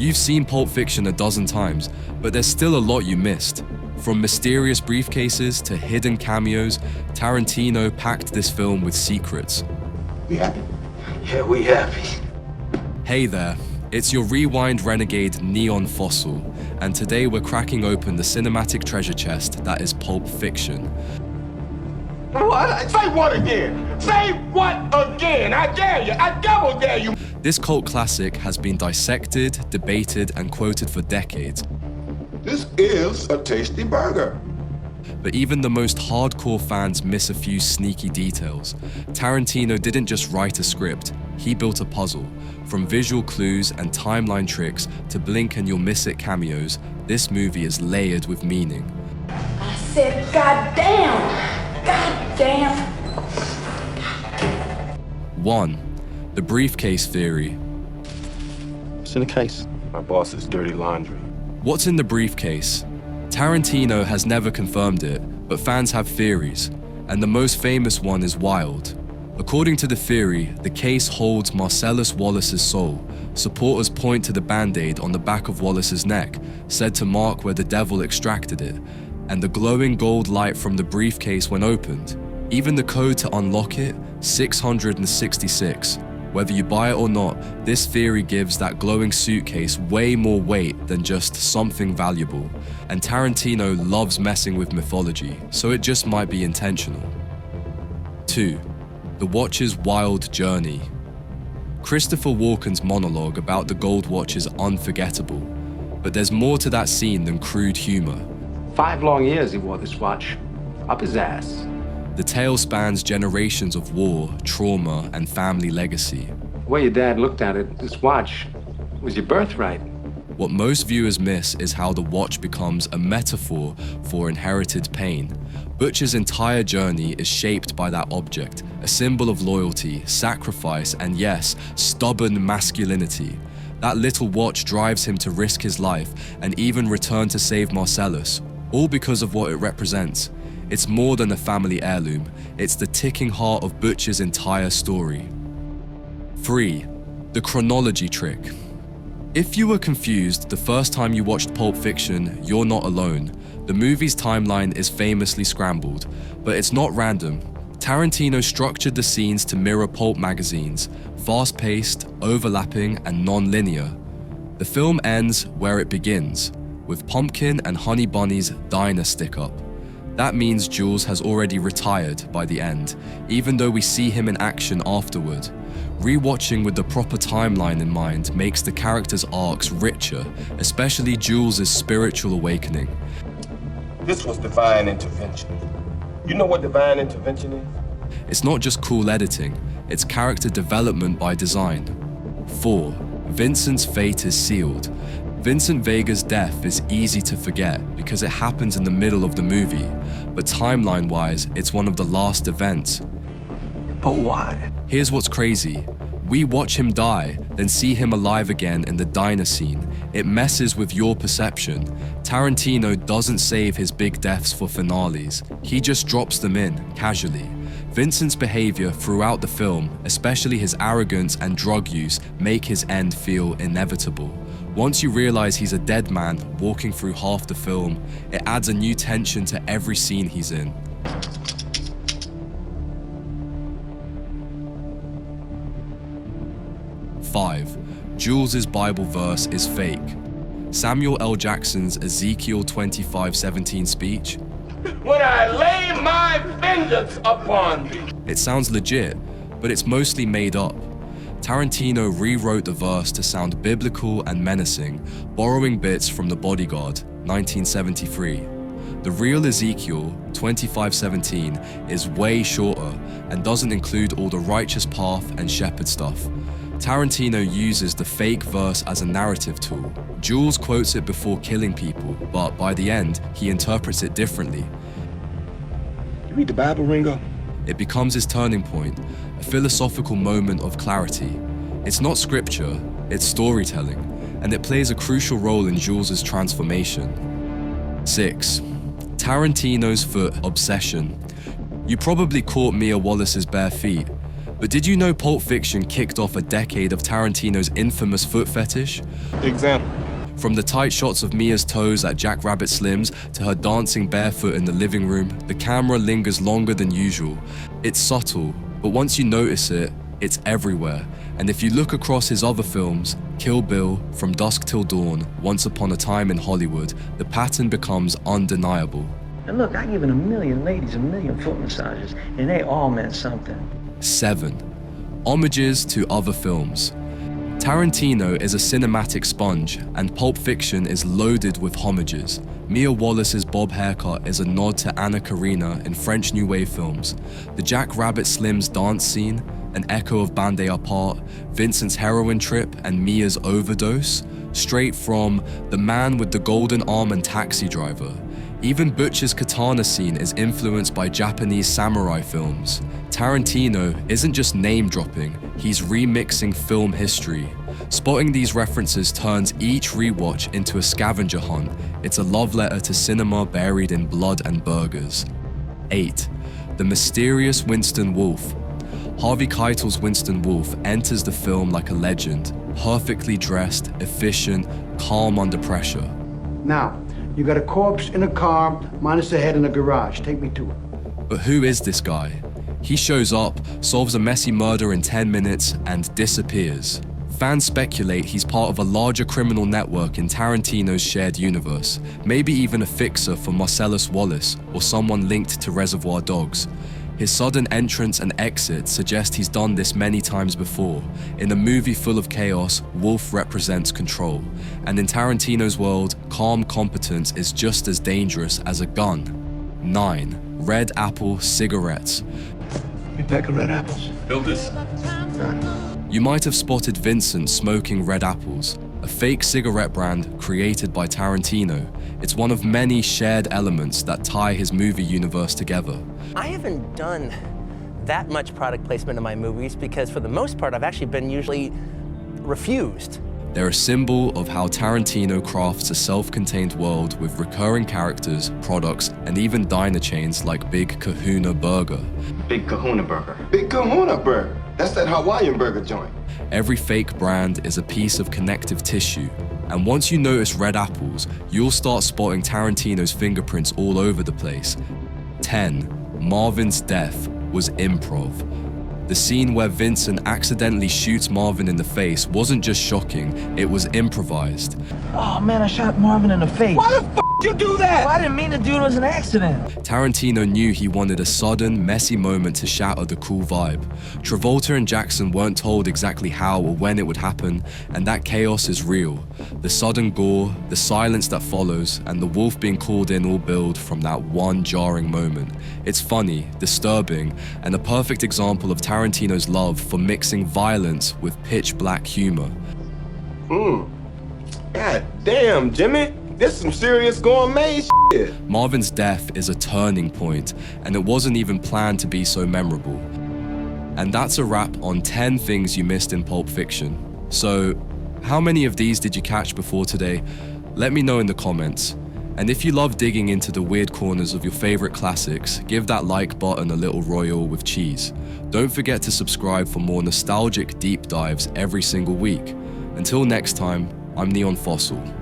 You've seen Pulp Fiction a dozen times, but there's still a lot you missed. From mysterious briefcases to hidden cameos, Tarantino packed this film with secrets. We happy? Yeah, we happy. Hey there, it's your Rewind Renegade Neon Fossil, and today we're cracking open the cinematic treasure chest that is Pulp Fiction. What? Say what again? Say what again? I dare you. I double dare you. This cult classic has been dissected, debated, and quoted for decades. This is a tasty burger. But even the most hardcore fans miss a few sneaky details. Tarantino didn't just write a script, he built a puzzle. From visual clues and timeline tricks to blink and you'll miss it cameos, this movie is layered with meaning. I said, goddamn! Goddamn! 1. The briefcase theory. What's in the case? My boss's dirty laundry. What's in the briefcase? Tarantino has never confirmed it, but fans have theories, and the most famous one is wild. According to the theory, the case holds Marcellus Wallace's soul. Supporters point to the band-aid on the back of Wallace's neck, said to mark where the devil extracted it, and the glowing gold light from the briefcase when opened. Even the code to unlock it, 666. Whether you buy it or not, this theory gives that glowing suitcase way more weight than just something valuable. And Tarantino loves messing with mythology, so it just might be intentional. 2. The Watch's wild journey. Christopher Walken's monologue about the gold watch is unforgettable, but there's more to that scene than crude humor. 5 long years he wore this watch, up his ass. The tale spans generations of war, trauma, and family legacy. The way your dad looked at it, this watch was your birthright. What most viewers miss is how the watch becomes a metaphor for inherited pain. Butch's entire journey is shaped by that object, a symbol of loyalty, sacrifice, and yes, stubborn masculinity. That little watch drives him to risk his life and even return to save Marcellus, all because of what it represents. It's more than a family heirloom, it's the ticking heart of Butch's entire story. 3. The chronology trick. If you were confused the first time you watched Pulp Fiction, you're not alone. The movie's timeline is famously scrambled, but it's not random. Tarantino structured the scenes to mirror pulp magazines, fast-paced, overlapping, and non-linear. The film ends where it begins, with Pumpkin and Honey Bunny's diner stick-up. That means Jules has already retired by the end, even though we see him in action afterward. Rewatching with the proper timeline in mind makes the characters' arcs richer, especially Jules' spiritual awakening. This was divine intervention. You know what divine intervention is? It's not just cool editing, it's character development by design. 4. Vincent's fate is sealed. Vincent Vega's death is easy to forget because it happens in the middle of the movie, but timeline-wise, it's one of the last events. But why? Here's what's crazy. We watch him die, then see him alive again in the diner scene. It messes with your perception. Tarantino doesn't save his big deaths for finales. He just drops them in, casually. Vincent's behavior throughout the film, especially his arrogance and drug use, make his end feel inevitable. Once you realize he's a dead man walking through half the film, it adds a new tension to every scene he's in. 5. Jules' Bible verse is fake. Samuel L. Jackson's Ezekiel 25:17 speech. When I lay my vengeance upon thee. It sounds legit, but it's mostly made up. Tarantino rewrote the verse to sound biblical and menacing, borrowing bits from The Bodyguard, 1973. The real Ezekiel 25:17 is way shorter and doesn't include all the righteous path and shepherd stuff. Tarantino uses the fake verse as a narrative tool. Jules quotes it before killing people, but by the end, he interprets it differently. You read the Bible, Ringo? It becomes his turning point, a philosophical moment of clarity. It's not scripture, it's storytelling, and it plays a crucial role in Jules' transformation. 6. Tarantino's foot obsession. You probably caught Mia Wallace's bare feet, But did you know Pulp Fiction kicked off a decade of Tarantino's infamous foot fetish? Example. From the tight shots of Mia's toes at Jack Rabbit Slim's to her dancing barefoot in the living room, the camera lingers longer than usual. It's subtle, but once you notice it, it's everywhere. And if you look across his other films, Kill Bill, From Dusk Till Dawn, Once Upon a Time in Hollywood, the pattern becomes undeniable. And look, I given 1 million ladies 1 million foot massages, and they all meant something. 7. Homages to other films. Tarantino is a cinematic sponge, and Pulp Fiction is loaded with homages. Mia Wallace's bob haircut is a nod to Anna Karina in French New Wave films. The Jack Rabbit Slim's dance scene, an echo of Bande Apart, Vincent's heroin trip, and Mia's overdose, straight from The Man with the Golden Arm and Taxi Driver. Even Butch's katana scene is influenced by Japanese samurai films. Tarantino isn't just name-dropping, he's remixing film history. Spotting these references turns each rewatch into a scavenger hunt. It's a love letter to cinema buried in blood and burgers. 8. The mysterious Winston Wolfe. Harvey Keitel's Winston Wolfe enters the film like a legend, perfectly dressed, efficient, calm under pressure. Now, you got a corpse in a car, minus the head in a garage. Take me to it. But who is this guy? He shows up, solves a messy murder in 10 minutes, and disappears. Fans speculate he's part of a larger criminal network in Tarantino's shared universe, maybe even a fixer for Marcellus Wallace or someone linked to Reservoir Dogs. His sudden entrance and exit suggest he's done this many times before. In a movie full of chaos, Wolf represents control. And in Tarantino's world, calm competence is just as dangerous as a gun. 9. Red Apple cigarettes. A pack of red apples. Filters? You might have spotted Vincent smoking Red Apples, a fake cigarette brand created by Tarantino. It's one of many shared elements that tie his movie universe together. I haven't done that much product placement in my movies because for the most part, I've actually been usually refused. They're a symbol of how Tarantino crafts a self-contained world with recurring characters, products, and even diner chains like Big Kahuna Burger. Big Kahuna Burger. Big Kahuna Burger. That's that Hawaiian burger joint. Every fake brand is a piece of connective tissue. And once you notice Red Apples, you'll start spotting Tarantino's fingerprints all over the place. 10. Marvin's death was improv. The scene where Vincent accidentally shoots Marvin in the face wasn't just shocking, it was improvised. Oh man, I shot Marvin in the face. Why the f*** you do that? Well, I didn't mean to do it. It was an accident. Tarantino knew he wanted a sudden, messy moment to shatter the cool vibe. Travolta and Jackson weren't told exactly how or when it would happen, and that chaos is real. The sudden gore, the silence that follows, and the wolf being called in all build from that one jarring moment. It's funny, disturbing, and a perfect example of Tarantino's love for mixing violence with pitch-black humor. God damn, Jimmy. This some serious gourmet shit. Marvin's death is a turning point, and it wasn't even planned to be so memorable. And that's a wrap on 10 things you missed in Pulp Fiction. So, how many of these did you catch before today? Let me know in the comments. And if you love digging into the weird corners of your favorite classics, give that like button a little royal with cheese. Don't forget to subscribe for more nostalgic deep dives every single week. Until next time, I'm Neon Fossil.